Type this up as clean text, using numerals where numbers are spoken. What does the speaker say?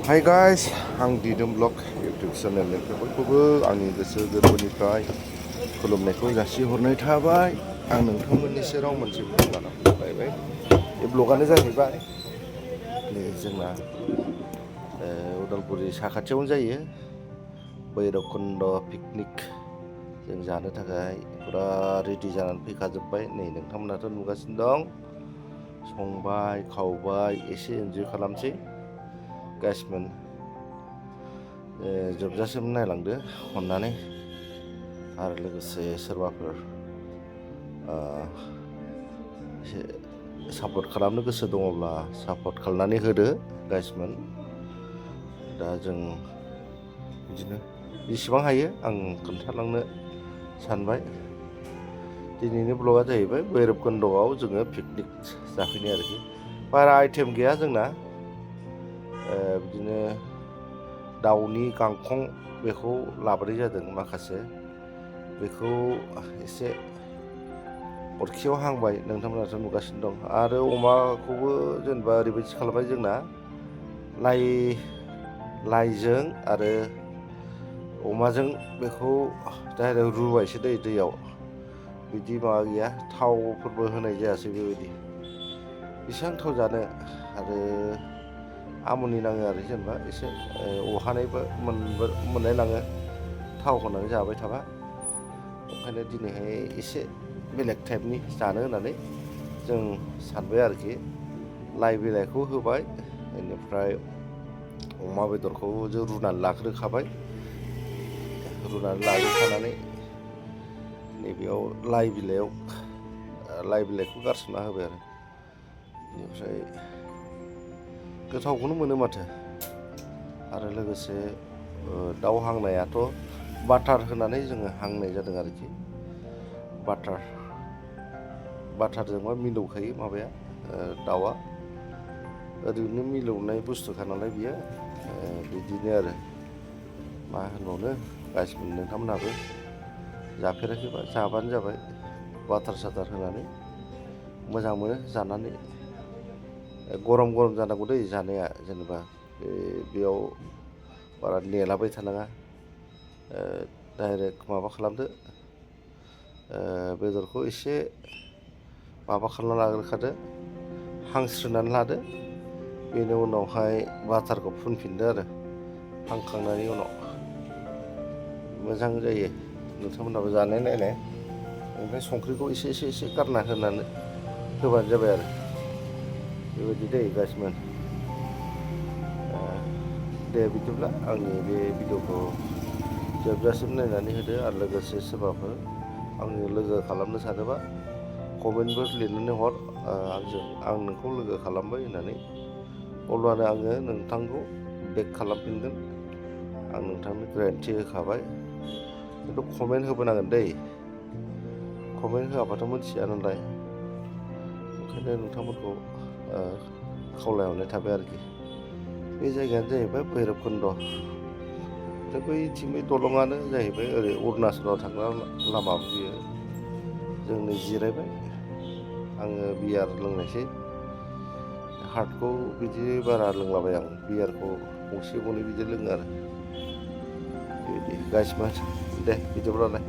Hai guys, आं दिदोम blog YouTube चेनेलनिफ्राय बयखौबो आंनि गोसो गोरबोनिफ्राय खुलुमनायखौ जासिहरनाय थाबाय। आं नोंथांमोननि सेराव मोनसे ब्लग लानानै फैबाय। बे ब्लगानो जाहैबाय जोंना उदालगुरि साखाथियावनो जायो भैरबकुन्द पिकनिक। जों जानो थाखाय फुरा रेडि जानानै फैखाजोब्बाय। नै नोंथांमोनाथ' नुगासिनो दं, संबाय खावबाय एसे एन्जय खालामसै। गाइसमोन जोबजासिम नायलांदो अननानै, आरो लोगोसे सोरबाफोर सापर्ट खालामनो गोसो दङब्ला सापर्ट खालामनानै होदो गाइसमोन। दा जों बिदिनो जेसेबां हायो आं खोन्थालांनो सानबाय। दिनैनि ब्लगआ जाहैबाय भैरबकुन्द'आव जोङो पिकनिक जाफैनाय आरोखि। बारा आइटेम गैया जोंना, बिदिनो दाउनि गांखं बेखौ लाबोनाय जादों माखासे। बेखौ एसे अरखियाव हांबाय, नोंथांमोनाथ' नुगासिनो दं। आरो अमाखौबो जेनेबा ओरैबायदि खालामबाय जोंना, लाइजों आरो अमाजों बेखौ डाइरेक्ट रुबायसो दैयाव। बिदि माबा गैया, थावफोरबो होनाय जायासै बेबायदि। बेसेबां थाव जानो आरो आमुनि नाङो आरो जेनेबा एसे अहानायबो मोननाय लाङो थाव होनानै जाबाय थाबा। ओंखायनो दिनैहाय एसे बेलेग टाइपनि जानो होननानै जों सानबाय आरोखि। लाइ बिलाइखौ होबाय, बेनिफ्राय अमा बेदरखौ जों रुनानै लाग्रोखाबाय। रुनानै लाग्रोखानानै नैबेयाव लाइ बिलाइखौ गारसोमना होबाय आरो। बेनिफ्राय गोथावखौनो मोनो माथो। आरो लोगोसे दाउ हांनायाथ' बाटार होनानै जोङो हांनाय जादों आरोखि। बाटारजोंबा मिलौखायो माबाया, दाउआ ओरैनो मिलौनाय बुस्थुखा नालाय बियो। बिदिनो आरो मा होनबावनो, गाइसमोन नोंथांमोनहाबो जाफेराखैबा जाबानो जाबाय। बाटार साटार होनानै मोजां मोनो जानानै। गरम गरम जानांगौ दै जानाया, जेनेबा बेयाव बारा नेलाबाय थानाङा। डाइरेक्ट माबा खालामदो, बेदरखौ एसे माबा खालामना लाग्रोखादो, हांस्रोनानै लादो। बेनि उनावहाय बाटारखौ फुनफिनदो आरो हांखांनायनि उनाव। मोजां जायो, नोंथांमोनहाबो जानाय नायनाय। ओमफ्राय संख्रिखौ एसे गारना होबानो जाबाय आरो। बेबायदि दै गाइसमोन। दे बिदिब्ला आंनि बे भिडिअखौ जोबजासिम नायनानै होदो। आरो लोगोसे सोरबाफोर आंनि लोगो खालामनो सानोबा कमेन्टबो लिरनानै हर, आं नोंखौ लोगो खालामबाय होननानै। अब्लानो आङो नोंथांखौ बेक खालामफिनगोन। आं नोंथांनो गेरेन्टि होखाबाय। खिन्थु कमेन्ट होबोनांगोन दै, कमेन्ट होआबाथ' मोनथिया नालाय। ओंखायनो नोंथांमोनखौ खावलायहरनाय थाबाय आरोखि। बे जायगायानो जाहैबाय भैरबकुन्द'। ओमफ्राय बैथिं बे दलङानो जाहैबाय ओरै अरुणाचलाव थांग्रा लामा बियो। जों नै जिरायबाय, आङो बियार लोंनायसै। हार्डखौ बिदि बारा लोंलाबाय आं, बियारखौ गंसे गंनै बिदि लोङो आरो। बेबायदि गाइसमोन, दे बिदिब्लालाय।